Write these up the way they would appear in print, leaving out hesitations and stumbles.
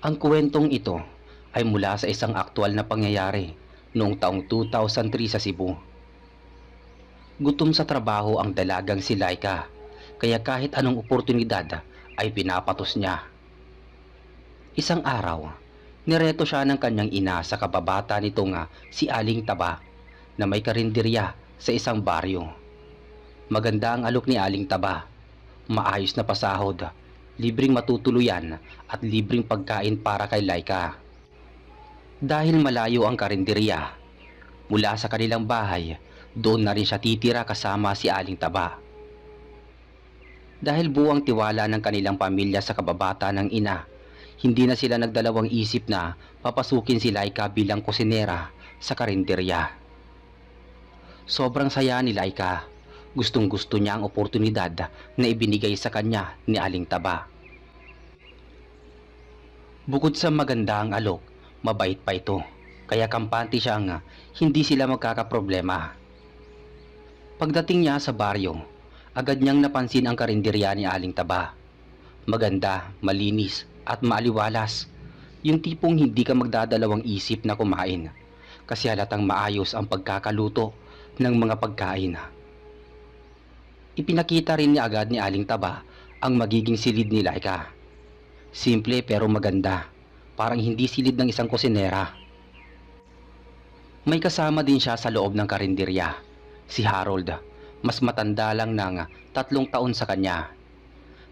Ang kwentong ito ay mula sa isang aktwal na pangyayari noong taong 2003 sa Cebu. Gutom sa trabaho ang dalagang si Laika, kaya kahit anong oportunidad ay pinapatos niya. Isang araw, nireto siya ng kanyang ina sa kababata nito nga si Aling Taba na may karinderya sa isang baryo. Maganda ang alok ni Aling Taba, maayos na pasahod, libreng matutuluyan at libreng pagkain para kay Laika. Dahil malayo ang karinderya, mula sa kanilang bahay, doon na rin siya titira kasama si Aling Taba. Dahil buwang tiwala ng kanilang pamilya sa kababata ng ina, hindi na sila nagdalawang isip na papasukin si Laika bilang kusinera sa karinderya. Sobrang saya ni Laika. Gustong-gusto niya ang oportunidad na ibinigay sa kanya ni Aling Taba. Bukod sa maganda ang alok, mabait pa ito, kaya kampante siyang hindi sila magkakaproblema. Pagdating niya sa baryo, agad niyang napansin ang karinderya ni Aling Taba. Maganda, malinis at maaliwalas, yung tipong hindi ka magdadalawang isip na kumain kasi halatang maayos ang pagkakaluto ng mga pagkain. Ipinakita rin niya agad ni Aling Taba ang magiging silid ni Laika. Simple pero maganda, parang hindi silid ng isang kusinera. May kasama din siya sa loob ng karinderya, si Harold, mas matanda lang ng 3 taon sa kanya.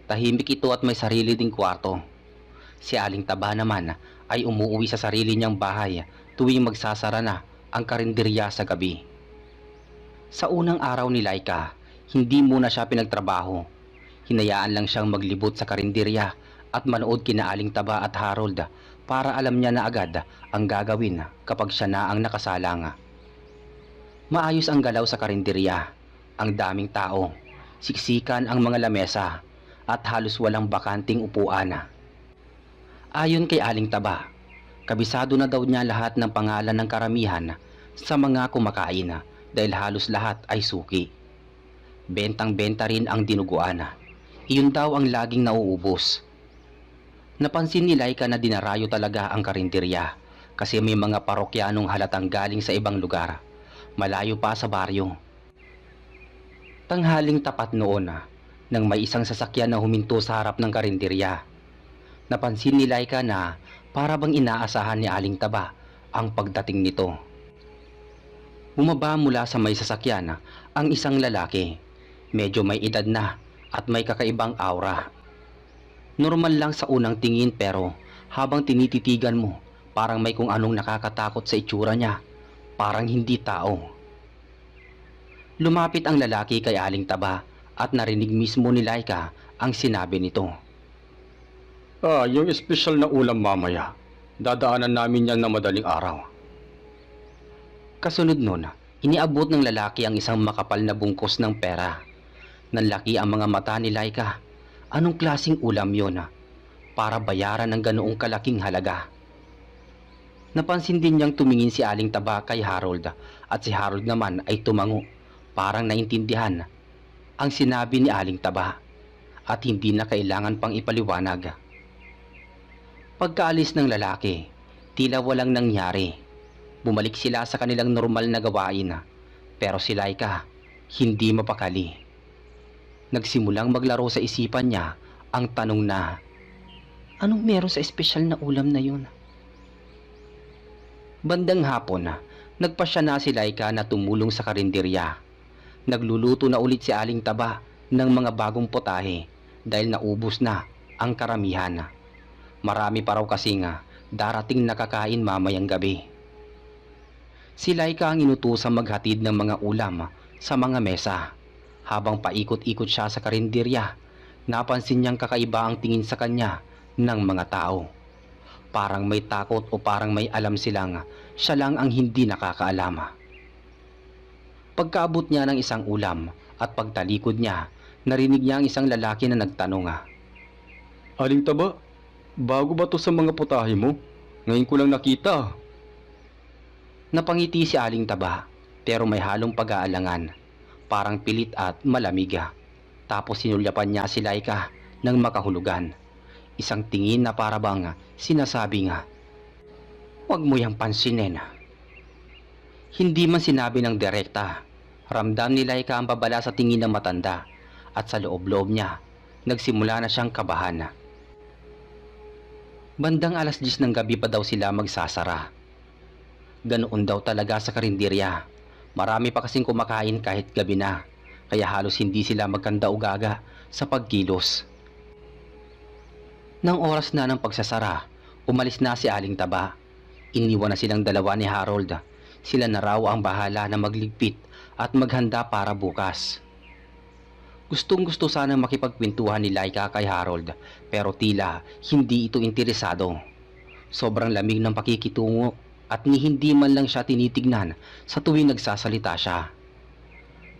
Tahimik ito at may sarili ding kwarto. Si Aling Taba naman ay umuwi sa sarili niyang bahay tuwing magsasara na ang karinderya sa gabi. Sa unang araw ni Laika, hindi muna siya pinagtrabaho. Hinayaan lang siyang maglibot sa karinderya at manood kina Aling Taba at Harold para alam niya na agad ang gagawin kapag siya na ang nakasalang. Maayos ang galaw sa karinderya, ang daming tao, siksikan ang mga lamesa at halos walang bakanting upuan. Ayon kay Aling Taba, kabisado na daw niya lahat ng pangalan ng karamihan sa mga kumakain dahil halos lahat ay suki. Bentang-benta rin ang dinuguan. Iyon daw ang laging nauubos. Napansin ni Laika na dinarayo talaga ang karinderya kasi may mga parokyanong halatang galing sa ibang lugar, malayo pa sa baryo. Tanghaling tapat noon nang may isang sasakyan na huminto sa harap ng karinderya. Napansin ni Laika na para bang inaasahan ni Aling Taba ang pagdating nito. Bumaba mula sa may sasakyan ang isang lalaki. Medyo may edad na at may kakaibang aura. Normal lang sa unang tingin pero habang tinititigan mo, parang may kung anong nakakatakot sa itsura niya. Parang hindi tao. Lumapit ang lalaki kay Aling Taba at narinig mismo ni Laika ang sinabi nito. Yung espesyal na ulam mamaya. Dadaanan namin yan na madaling araw. Kasunod nun, iniabot ng lalaki ang isang makapal na bungkos ng pera. Nanlaki ang mga mata ni Laika. Anong klaseng ulam yon para bayaran ng ganoong kalaking halaga? Napansin din niyang tumingin si Aling Taba kay Harold at si Harold naman ay tumango. Parang naintindihan ang sinabi ni Aling Taba at hindi na kailangan pang ipaliwanag. Pagkaalis ng lalaki, tila walang nangyari. Bumalik sila sa kanilang normal na gawain pero si Laika hindi mapakali. Nagsimulang maglaro sa isipan niya ang tanong na, anong meron sa espesyal na ulam na yun? Bandang hapon, nagpasya na si Laika na tumulong sa karinderya. Nagluluto na ulit si Aling Taba ng mga bagong potahe dahil naubos na ang karamihan. Marami pa raw kasi darating na kakain mamayang gabi. Si Laika ang inutosang maghatid ng mga ulam sa mga mesa. Habang paikot-ikot siya sa karinderya, napansin niyang kakaiba ang tingin sa kanya ng mga tao. Parang may takot o parang may alam silang siya lang ang hindi nakakaalam. Pagkaabot niya ng isang ulam at pagtalikod niya, narinig niya ang isang lalaki na nagtanong. Aling Taba, bago ba to sa mga putahe mo? Ngayon ko lang nakita. Napangiti si Aling Taba pero may halong pag-aalangan. Parang pilit at malamig. Tapos sinulyapan niya si Laika ng makahulugan. Isang tingin na para bang sinasabi nga, "Huwag mo yang pansinin." Hindi man sinabi ng direkta, ramdam ni Laika ang babala sa tingin ng matanda at sa loob-loob niya, nagsimula na siyang kabahan. Bandang 10:00 ng gabi pa daw sila magsasara. Ganoon daw talaga sa karinderya. Marami pa kasing kumakain kahit gabi na, kaya halos hindi sila magkanda-ugaga sa pagkilos. Nang oras na ng pagsasara, umalis na si Aling Taba. Iniwan na silang dalawa ni Harold. Sila na raw ang bahala na magligpit at maghanda para bukas. Gustong-gusto sana makipagkwentuhan ni Laika kay Harold, pero tila hindi ito interesado. Sobrang lamig ng pakikitungo at ni hindi man lang siya tinitignan sa tuwing nagsasalita siya.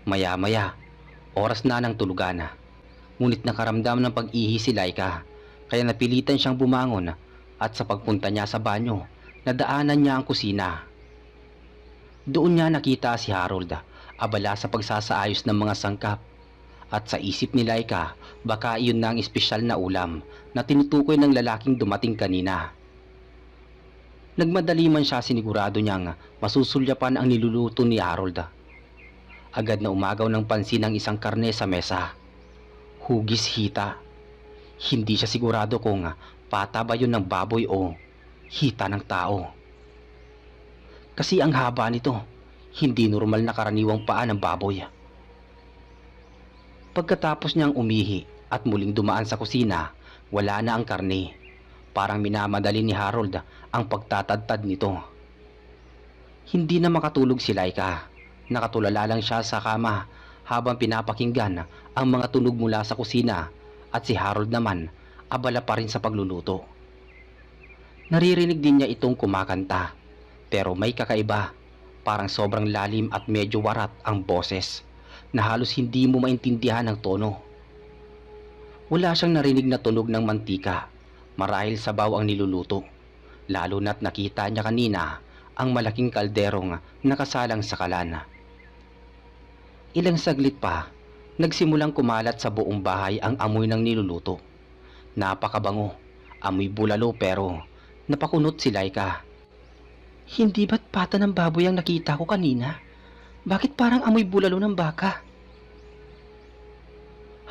Maya-maya, oras na ng tulugan. Ngunit nakaramdam ng pag-ihi si Laika, kaya napilitan siyang bumangon at sa pagpunta niya sa banyo, nadaanan niya ang kusina. Doon niya nakita si Harold, abala sa pagsasaayos ng mga sangkap. At sa isip ni Laika, baka iyon na ang espesyal na ulam na tinutukoy ng lalaking dumating kanina. Nagmadali man siya, sinigurado niyang masusulyapan ang niluluto ni Harold. Agad na umagaw ng pansin ang isang karne sa mesa. Hugis hita. Hindi siya sigurado kung pata ba yun ng baboy o hita ng tao. Kasi ang haba nito, hindi normal na karaniwang paa ng baboy. Pagkatapos niyang umihi at muling dumaan sa kusina, wala na ang karne. Parang minamadali ni Harold ang pagtatadtad nito. Hindi na makatulog si Laika. Nakatulala lang siya sa kama habang pinapakinggan ang mga tunog mula sa kusina at si Harold naman abala pa rin sa pagluluto. Naririnig din niya itong kumakanta, pero may kakaiba. Parang sobrang lalim at medyo warat ang boses na halos hindi mo maintindihan ang tono. Wala siyang narinig na tunog ng mantika, marahil sabaw ang niluluto, lalo na't nakita niya kanina ang malaking kalderong nakasalang sa kalan. Ilang saglit pa, nagsimulang kumalat sa buong bahay ang amoy ng niluluto. Napakabango, amoy bulalo, pero napakunot si Laika. "Hindi ba't pata ng baboy ang nakita ko kanina? Bakit parang amoy bulalo ng baka?"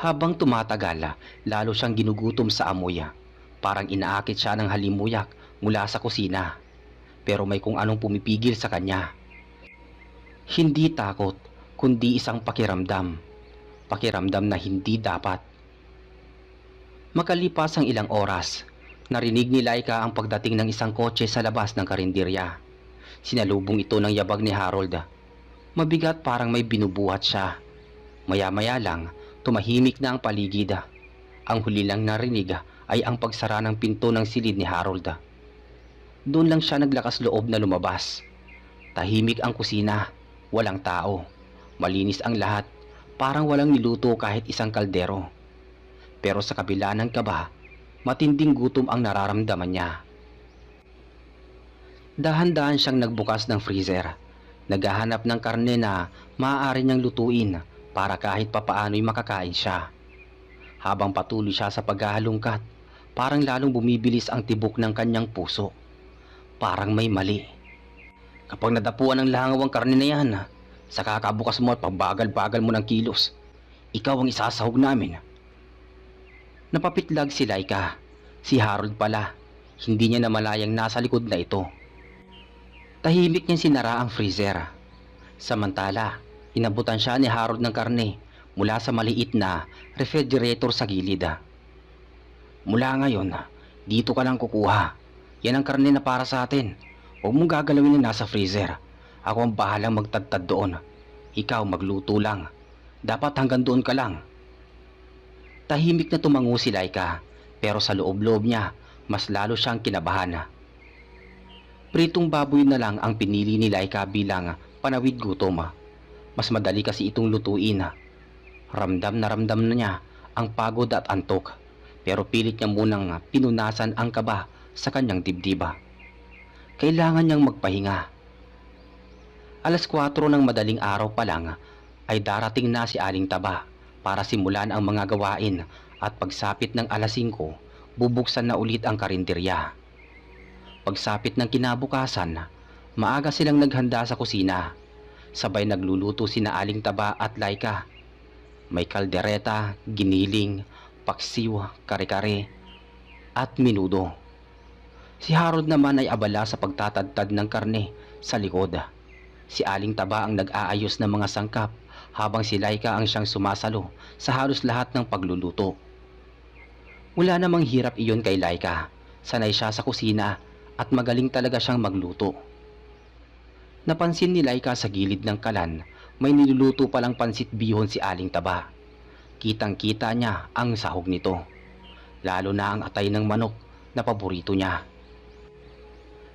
Habang tumatagal, lalo siyang ginugutom sa amoy. Parang inaakit siya ng halimuyak mula sa kusina. Pero may kung anong pumipigil sa kanya. Hindi takot, kundi isang pakiramdam. Pakiramdam na hindi dapat. Makalipas ang ilang oras, narinig ni Laika ang pagdating ng isang kotse sa labas ng karinderya. Sinalubong ito ng yabag ni Harold. Mabigat, parang may binubuhat siya. Maya-maya lang, tumahimik na ang paligid. Ang huli lang narinig ay ang pagsara ng pinto ng silid ni Harold. Doon lang siya naglakas loob na lumabas. Tahimik ang kusina, walang tao. Malinis ang lahat, parang walang niluto kahit isang kaldero. Pero sa kabila ng kaba, matinding gutom ang nararamdaman niya. Dahan-dahan siyang nagbukas ng freezer. Naghahanap ng karne na maaari niyang lutuin para kahit papaano'y makakain siya. Habang patuloy siya sa paghahalungkat, parang lalong bumibilis ang tibok ng kanyang puso. Parang may mali. Kapag nadapuan ng langaw ang karne na yan, sa kakabukas mo at pagbagal-bagal mo ng kilos, ikaw ang isasahog namin. Napapitlag si Laika. Si Harold pala. Hindi niya namalayang nasa likod na ito. Tahimik niyang sinara ang freezer. Samantala, inabutan siya ni Harold ng karne mula sa maliit na refrigerator sa gilid. "Mula ngayon, dito ka lang kukuha. Yan ang karne na para sa atin. Huwag mong gagalawin na nasa freezer. Ako ang bahalang magtadtad doon. Ikaw magluto lang. Dapat hanggang doon ka lang." Tahimik na tumango si Laika, pero sa loob-loob niya, mas lalo siyang kinabahan. Pritong baboy na lang ang pinili ni Laika bilang panawid gutom. Mas madali kasi itong lutuin. Ramdam na niya ang pagod at antok, pero pilit niya munang pinunasan ang kaba sa kanyang dibdiba. Kailangan niyang magpahinga. 4:00 ng madaling araw pa lang ay darating na si Aling Taba para simulan ang mga gawain, at pagsapit ng 5:00, bubuksan na ulit ang karinderya. Pagsapit ng kinabukasan, maaga silang naghanda sa kusina. Sabay nagluluto sina Aling Taba at Laika. May kaldereta, giniling, paksiw, kare-kare, at minudo. Si Harold naman ay abala sa pagtatadtad ng karne sa likod. Si Aling Taba ang nag-aayos ng mga sangkap habang si Laika ang siyang sumasalo sa halos lahat ng pagluluto. Wala namang hirap iyon kay Laika. Sanay siya sa kusina at magaling talaga siyang magluto. Napansin ni Laika sa gilid ng kalan, may niluluto palang pansit bihon si Aling Taba. Kitang-kita niya ang sahog nito, lalo na ang atay ng manok na paborito niya.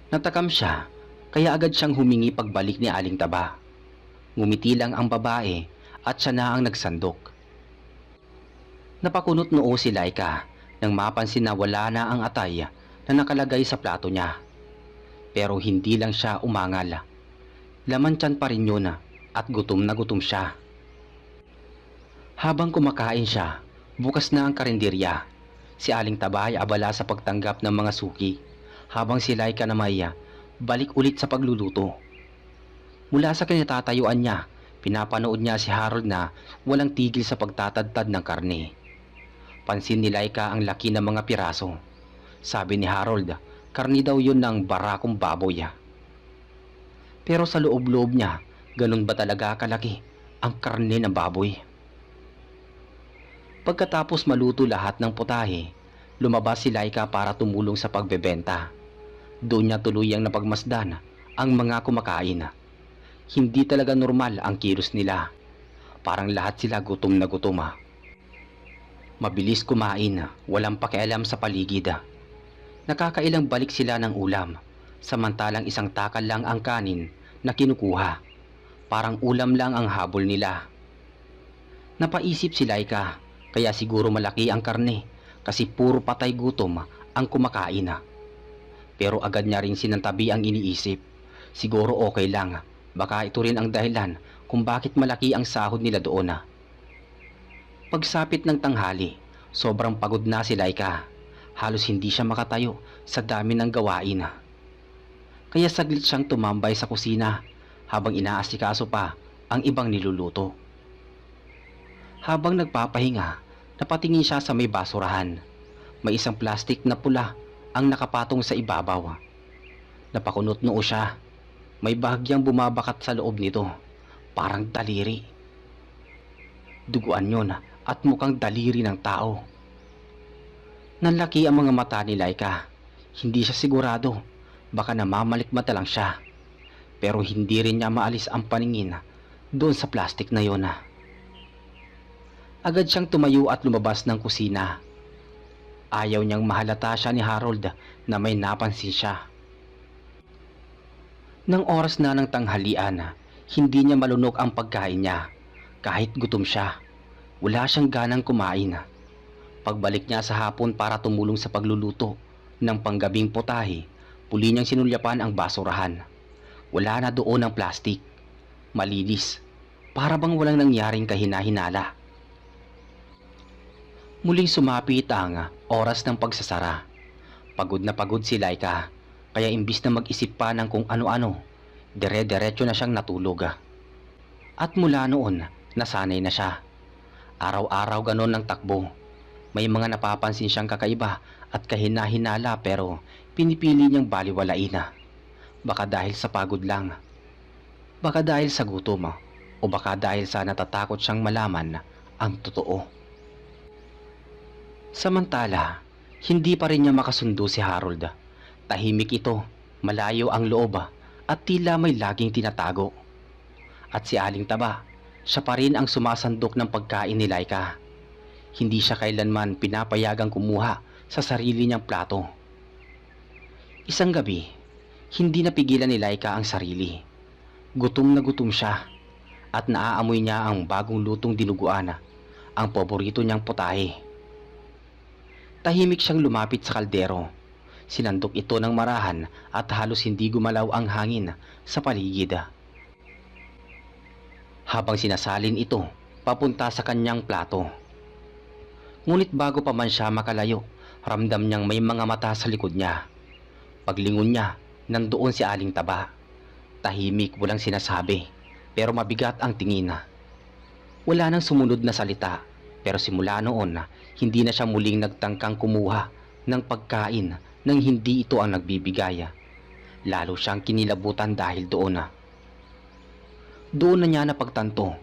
Natakam siya, kaya agad siyang humingi pagbalik ni Aling Taba. Ngumiti lang ang babae at siya na ang nagsandok. Napakunot noo si Laika nang mapansin na wala na ang atay na nakalagay sa plato niya. Pero hindi lang siya umangal. Laman tiyan pa rin yun at gutom na gutom siya. Habang kumakain siya, bukas na ang karinderya. Si Aling Taba ay abala sa pagtanggap ng mga suki, habang si Laika na Maya balik ulit sa pagluluto. Mula sa kinatatayuan niya, pinapanood niya si Harold na walang tigil sa pagtatadtad ng karne. Pansin ni Laika ang laki ng mga piraso. Sabi ni Harold, karni daw yun ng barakong baboy. Pero sa loob-loob niya, ganun ba talaga kalaki ang karne ng baboy? Pagkatapos maluto lahat ng putahe, lumabas si Laika para tumulong sa pagbebenta. Doon niya tuluyang napagmasdan ang mga kumakain. Hindi talaga normal ang kilos nila. Parang lahat sila gutom na gutom. Mabilis kumain, walang pakialam sa paligid. Nakakailang balik sila ng ulam, samantalang isang takal lang ang kanin na kinukuha. Parang ulam lang ang habol nila. Napaisip si Laika, kaya siguro malaki ang karne kasi puro patay gutom ang kumakain. Pero agad niya rin sinantabi ang iniisip. Siguro okay lang, baka ito rin ang dahilan kung bakit malaki ang sahod nila doon. Pagsapit ng tanghali, sobrang pagod na si Laika. Halos hindi siya makatayo sa dami ng gawain. Kaya saglit siyang tumambay sa kusina habang inaasikaso pa ang ibang niluluto. Habang nagpapahinga, napatingin siya sa may basurahan. May isang plastik na pula ang nakapatong sa ibabaw. Napakunot noo siya. May bahagyang bumabakat sa loob nito, parang daliri. Duguan yun at mukhang daliri ng tao. Nanlaki ang mga mata ni Laika. Hindi siya sigurado, baka namamalikmata lang siya. Pero hindi rin niya maalis ang paningin doon sa plastik na yun. Agad siyang tumayo at lumabas ng kusina. Ayaw niyang mahalata siya ni Harold na may napansin siya. Nang oras na ng tanghalian, hindi niya malunok ang pagkain niya. Kahit gutom siya, wala siyang ganang kumain. Pagbalik niya sa hapon para tumulong sa pagluluto ng panggabing putahe, muli niyang sinulyapan ang basurahan. Wala na doon ang plastik. Malinis, para bang walang nangyaring kahina-hinala. Muling sumapit ang oras ng pagsasara. Pagod na pagod si Laika, kaya imbis na mag-isip pa ng kung ano-ano, dire-diretso na siyang natulog. At mula noon, nasanay na siya. Araw-araw ganon ng takbo. May mga napapansin siyang kakaiba at kahina-hinala pero pinipili niyang baliwalain. Baka dahil sa pagod lang, baka dahil sa gutom, o baka dahil sa natatakot siyang malaman ang totoo. Samantala, hindi pa rin niya makasundo si Harold. Tahimik ito, malayo ang loob at tila may laging tinatago. At si Aling Taba, siya pa rin ang sumasandok ng pagkain ni Laika. Hindi siya kailanman pinapayagang kumuha sa sarili niyang plato. Isang gabi, hindi napigilan ni Laika ang sarili. Gutom na gutom siya at naaamoy niya ang bagong lutong dinuguan, ang paborito niyang putahe. Tahimik siyang lumapit sa kaldero. Sinandok ito ng marahan at halos hindi gumalaw ang hangin sa paligid. Habang sinasalin ito papunta sa kanyang plato. Ngunit bago pa man siya makalayo, Ramdam niyang may mga mata sa likod niya. Paglingon niya, nandoon si Aling Taba. Tahimik, walang sinasabi, pero mabigat ang tingin. Wala nang sumunod na salita, pero simula noon, hindi na siya muling nagtangkang kumuha ng pagkain nang hindi ito ang nagbibigay. Lalo siyang kinilabutan dahil doon. Doon na niya napagtanto.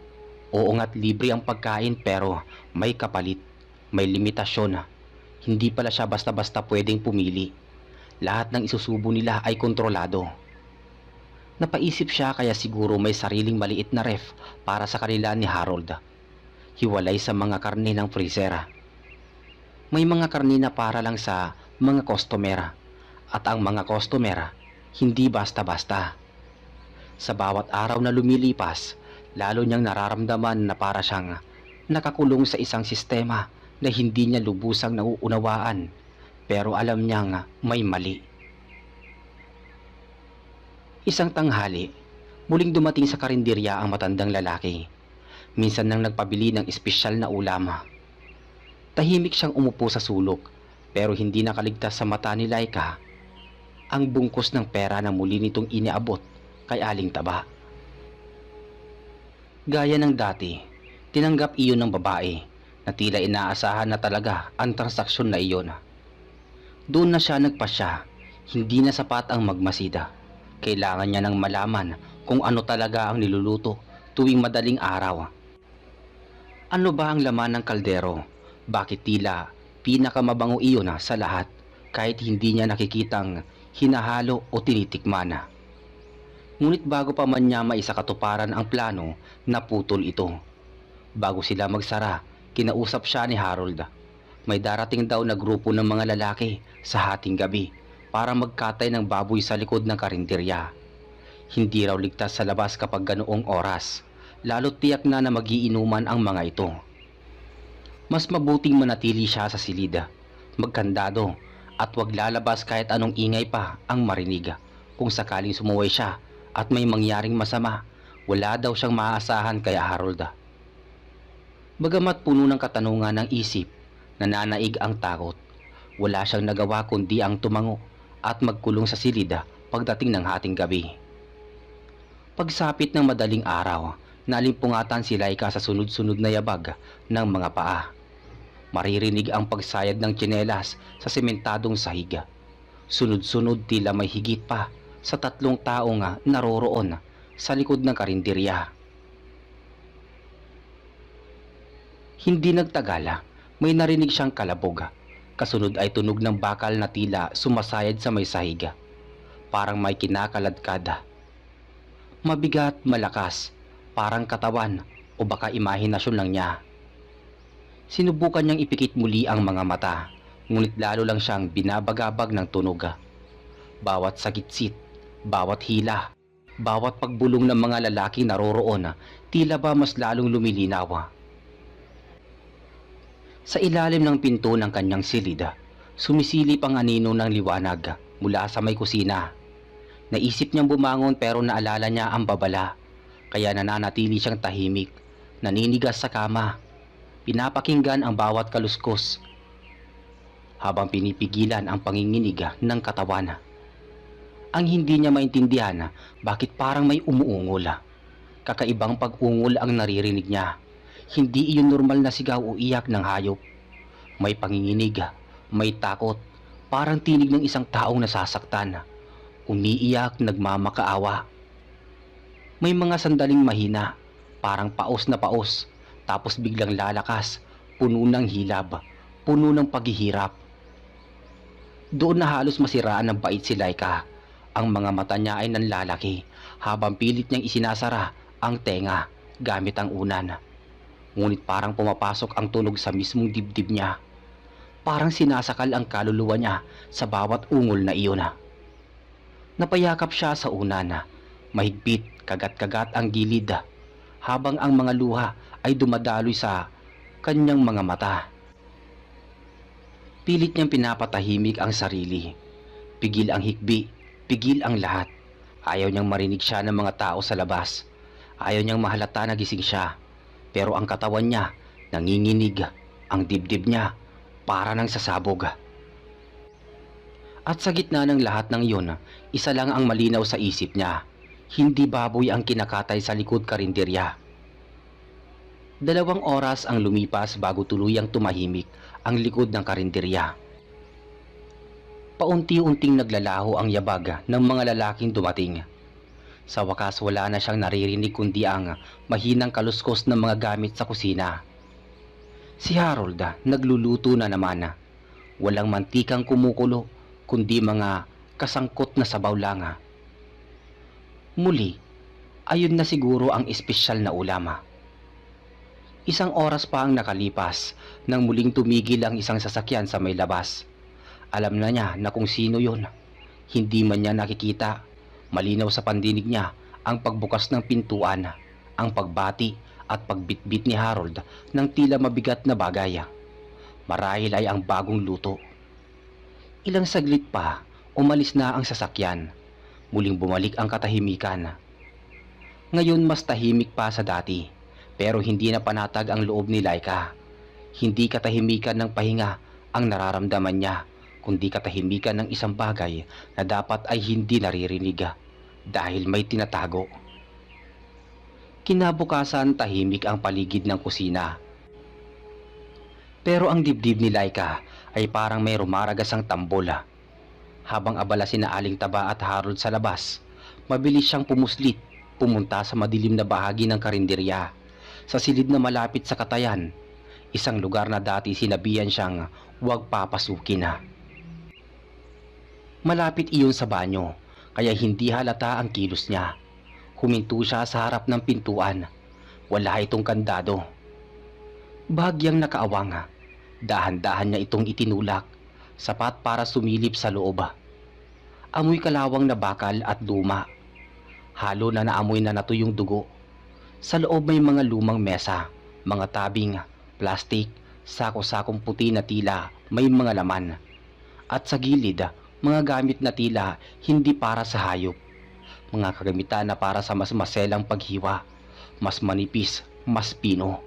Oo nga't libre ang pagkain pero may kapalit, may limitasyon. Hindi pala siya basta-basta pwedeng pumili. Lahat ng isusubo nila ay kontrolado. Napaisip siya kaya siguro may sariling maliit na ref para sa kanila ni Harold. Hiwalay sa mga karne ng freezer. May mga karne na para lang sa mga customer. At ang mga customer, hindi basta-basta. Sa bawat araw na lumilipas, lalo niyang nararamdaman na para siyang nakakulong sa isang sistema na hindi niya lubusang nauunawaan, pero alam niyang may mali. Isang tanghali, muling dumating sa karinderya ang matandang lalaki. Minsan nang nagpabili ng espesyal na ulam. Tahimik siyang umupo sa sulok, pero hindi nakaligtas sa mata ni Laika ang bungkos ng pera na muli nitong iniabot kay Aling Taba. Gaya ng dati, tinanggap iyon ng babae na tila inaasahan na talaga ang transaksyon na iyon. Doon na siya nagpasya, hindi na sapat ang magmasida. Kailangan niya nang malaman kung ano talaga ang niluluto tuwing madaling araw. Ano ba ang laman ng kaldero? Bakit tila pinakamabango iyon sa lahat kahit hindi niya nakikitang hinahalo o tinitikman? Ngunit bago pa man niya maisakatuparan ang plano, naputol ito. Bago sila magsara, kinausap siya ni Harold. May darating daw na grupo ng mga lalaki sa hating gabi para magkatay ng baboy sa likod ng karinderya. Hindi raw ligtas sa labas kapag ganoong oras, lalo tiyak na magiinuman ang mga ito. Mas mabuting manatili siya sa silid, magkandado at wag lalabas kahit anong ingay pa ang marinig. Kung sakaling sumuway siya at may mangyaring masama, wala daw siyang maaasahan kay Harold. Bagamat puno ng katanungan ng isip, nananaig ang takot. Wala siyang nagawa kundi ang tumango at magkulong sa silid pagdating ng hating gabi. Pagsapit ng madaling araw, nalimpungatan si Laika sa sunod-sunod na yabag ng mga paa. Maririnig ang pagsayad ng tsinelas sa sementadong sahig. Sunod-sunod tila may higit pa sa 3 taong naroroon sa likod ng karinderya. Hindi nagtagal, may narinig siyang kalabog. Kasunod ay tunog ng bakal na tila sumasayad sa may sahig. Parang may kinakaladkad. Mabigat, malakas, parang katawan o baka imahinasyon lang niya. Sinubukan niyang ipikit muli ang mga mata, ngunit lalo lang siyang binabagabag ng tunog. Bawat sagitsit, bawat hila, bawat pagbulong ng mga lalaking naroroon, tila ba mas lalong lumilinaw. Sa ilalim ng pinto ng kanyang silid, sumisilip ang anino ng liwanag mula sa may kusina. Naisip niyang bumangon pero naalala niya ang babala, kaya nananatili siyang tahimik, naninigas sa kama, pinapakinggan ang bawat kaluskos, habang pinipigilan ang panginginig ng katawan. Ang hindi niya maintindihan bakit parang may umuungol. Kakaibang pag-ungol ang naririnig niya. Hindi iyon normal na sigaw o iyak ng hayop. May panginginig, may takot, parang tinig ng isang taong nasasaktan. Umiiyak, nagmamakaawa. May mga sandaling mahina, parang paos na paos, tapos biglang lalakas, puno ng hilab, puno ng paghihirap. Doon na halos masiraan ng bait si Laika. Ang mga mata niya ay nanlalaki, habang pilit niyang isinasara ang tenga gamit ang unan. Ngunit parang pumapasok ang tunog sa mismong dibdib niya. Parang sinasakal ang kaluluwa niya sa bawat ungol na iyon. Napayakap siya sa unan. Mahigpit, kagat-kagat ang gilid, habang ang mga luha ay dumadaloy sa kanyang mga mata. Pilit niyang pinapatahimik ang sarili. Pigil ang hikbi, pigil ang lahat. Ayaw niyang marinig siya ng mga tao sa labas. Ayaw niyang mahalata na gising siya. Pero ang katawan niya nanginginig, ang dibdib niya para nang sasabog. At sa gitna ng lahat ng iyon, isa lang ang malinaw sa isip niya. Hindi baboy ang kinakatay sa likod karinderya. 2 oras ang lumipas bago tuluyang tumahimik ang likod ng karinderya. Paunti-unting naglalaho ang yabag ng mga lalaking dumating. Sa wakas wala na siyang naririnig kundi ang mahinang kaluskos ng mga gamit sa kusina. Si Harold nagluluto na naman. Walang mantikang kumukulo kundi mga kasangkot na sabaw lang. Muli, ayun na siguro ang espesyal na ulam. 1 oras pa ang nakalipas nang muling tumigil ang isang sasakyan sa may labas. Alam na niya na kung sino yon. Hindi man niya nakikita. Malinaw sa pandinig niya ang pagbukas ng pintuan, ang pagbati at pagbitbit ni Harold ng tila mabigat na bagay. Marahil ay ang bagong luto. Ilang saglit pa, umalis na ang sasakyan. Muling bumalik ang katahimikan. Ngayon mas tahimik pa sa dati, pero hindi na panatag ang loob ni Laika. Hindi katahimikan ng pahinga ang nararamdaman niya, kundi katahimikan ng isang bagay na dapat ay hindi naririnig dahil may tinatago. Kinabukasan tahimik ang paligid ng kusina. Pero ang dibdib ni Laika ay parang may rumaragasang tambol. Habang abala sina Aling Taba at Harold sa labas, mabilis siyang pumuslit, pumunta sa madilim na bahagi ng karinderya. Sa silid na malapit sa katayan, isang lugar na dati sinabihan siyang huwag papasukin. Malapit iyon sa banyo, kaya hindi halata ang kilos niya. Huminto siya sa harap ng pintuan. Wala itong kandado. Bahagyang nakaawang, dahan-dahan niya itong itinulak, sapat para sumilip sa loob. Amoy kalawang na bakal at luma. Halo na naamoy na natuyong dugo. Sa loob may mga lumang mesa, mga tabing, plastik, sako-sakong puti na tila may mga laman. At sa gilid, mga gamit na tila hindi para sa hayop. Mga kagamitan na para sa mas maselang paghiwa, mas manipis, mas pino.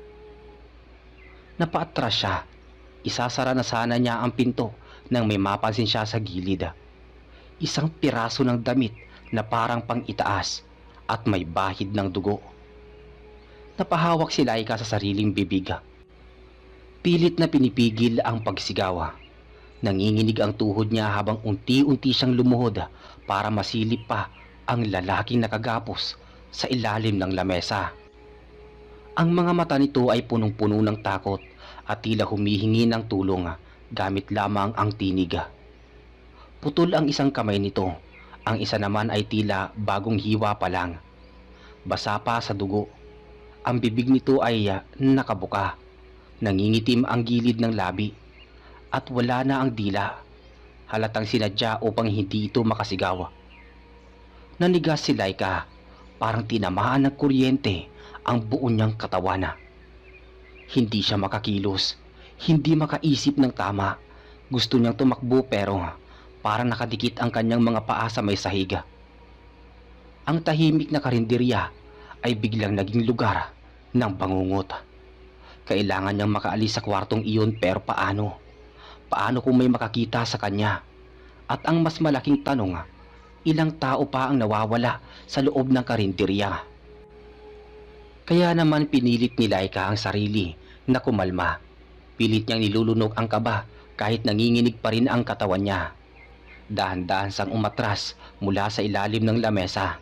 Napaatras siya. Isasara na sana niya ang pinto nang may mapansin siya sa gilid. Isang piraso ng damit na parang pang-itaas at may bahid ng dugo. Napahawak si Laika sa sariling bibig. Pilit na pinipigil ang pagsigaw. Nanginginig ang tuhod niya habang unti-unti siyang lumuhod para masilip pa ang lalaking nakagapos sa ilalim ng lamesa. Ang mga mata nito ay punong-puno ng takot at tila humihingi ng tulong gamit lamang ang tinig. Putol ang isang kamay nito, ang isa naman ay tila bagong hiwa pa lang. Basa pa sa dugo. Ang bibig nito ay nakabuka. Nangingitim ang gilid ng labi at wala na ang dila. Halatang sinadya upang hindi ito makasigaw. Nanigas si Laika, parang tinamaan ng kuryente ang buo niyang katawan. Hindi siya makakilos, hindi makaisip ng tama. Gusto niyang tumakbo pero parang nakadikit ang kanyang mga paa sa may sahig. Ang tahimik na karinderya ay biglang naging lugar ng bangungot. Kailangan niyang makaalis sa kwartong iyon pero paano? Paano kung may makakita sa kanya? At ang mas malaking tanong, ilang tao pa ang nawawala sa loob ng karinderya? Kaya naman pinilit ni Laika ang sarili na kumalma. Pilit niyang nilulunog ang kaba kahit nanginginig pa rin ang katawan niya. Dahan-dahan sang umatras mula sa ilalim ng lamesa.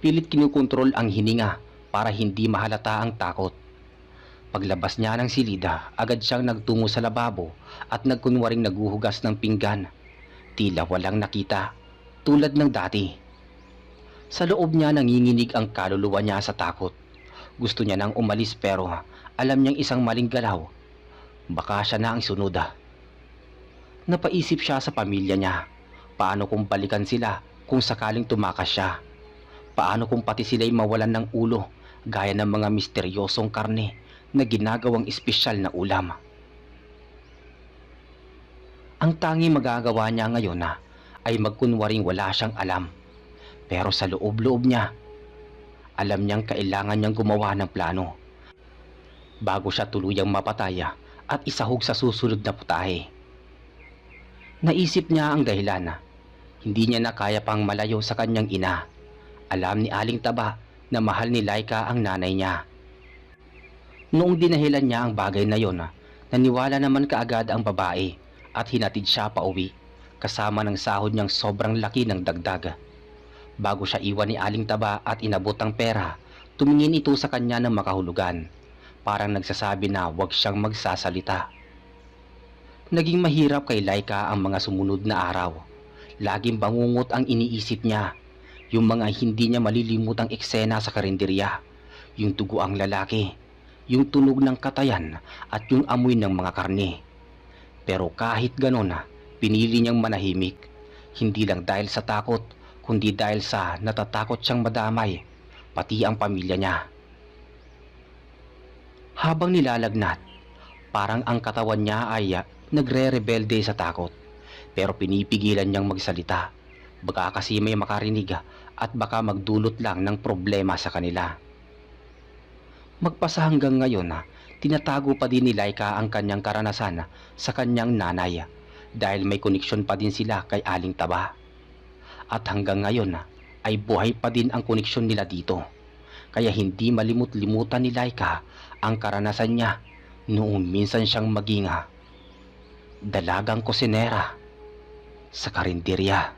Pilit kinukontrol ang hininga para hindi mahalata ang takot. Paglabas niya ng silida, agad siyang nagtungo sa lababo at nagkunwaring naguhugas ng pinggan. Tila walang nakita, tulad ng dati. Sa loob niya nanginginig ang kaluluwa niya sa takot. Gusto niya nang umalis pero alam niyang isang maling galaw. Baka siya na ang sunod. Napaisip siya sa pamilya niya. Paano kung balikan sila kung sakaling tumakas siya? Paano kung pati sila'y mawalan ng ulo gaya ng mga misteryosong karne na ginagawang espesyal na ulam? Ang tanging magagawa niya ngayon ay magkunwaring wala siyang alam. Pero sa loob-loob niya, alam niyang kailangan niyang gumawa ng plano bago siya tuluyang mapataya at isahog sa susunod na putahe. Naisip niya ang dahilan. Hindi niya na kaya pang malayo sa kanyang ina. Alam ni Aling Taba na mahal ni Laika ang nanay niya. Noong dinahilan niya ang bagay na yon, naniwala naman kaagad ang babae at hinatid siya pauwi kasama ng sahod niyang sobrang laki ng dagdag. Bago siya iwan ni Aling Taba at inabot ang pera, tumingin ito sa kanya ng makahulugan. Parang nagsasabi na huwag siyang magsasalita. Naging mahirap kay Laika ang mga sumunod na araw. Laging bangungot ang iniisip niya. Yung mga hindi niya malilimutang eksena sa karinderya. Yung dugo ang lalaki. Yung tunog ng katayan at yung amoy ng mga karne. Pero kahit ganon, pinili niyang manahimik. Hindi lang dahil sa takot, kundi dahil sa natatakot siyang madamay, pati ang pamilya niya. Habang nilalagnat, parang ang katawan niya ay nagre-rebelde sa takot. Pero pinipigilan niyang magsalita. Baka kasi may makarinig at baka magdulot lang ng problema sa kanila. Magpasa hanggang ngayon, tinatago pa din ni Laika ang kanyang karanasan sa kanyang nanay dahil may koneksyon pa din sila kay Aling Taba. At hanggang ngayon ay buhay pa din ang koneksyon nila dito. Kaya hindi malimut-limutan ni Laika ang karanasan niya noong minsan siyang maging dalagang kusinera sa karinderya.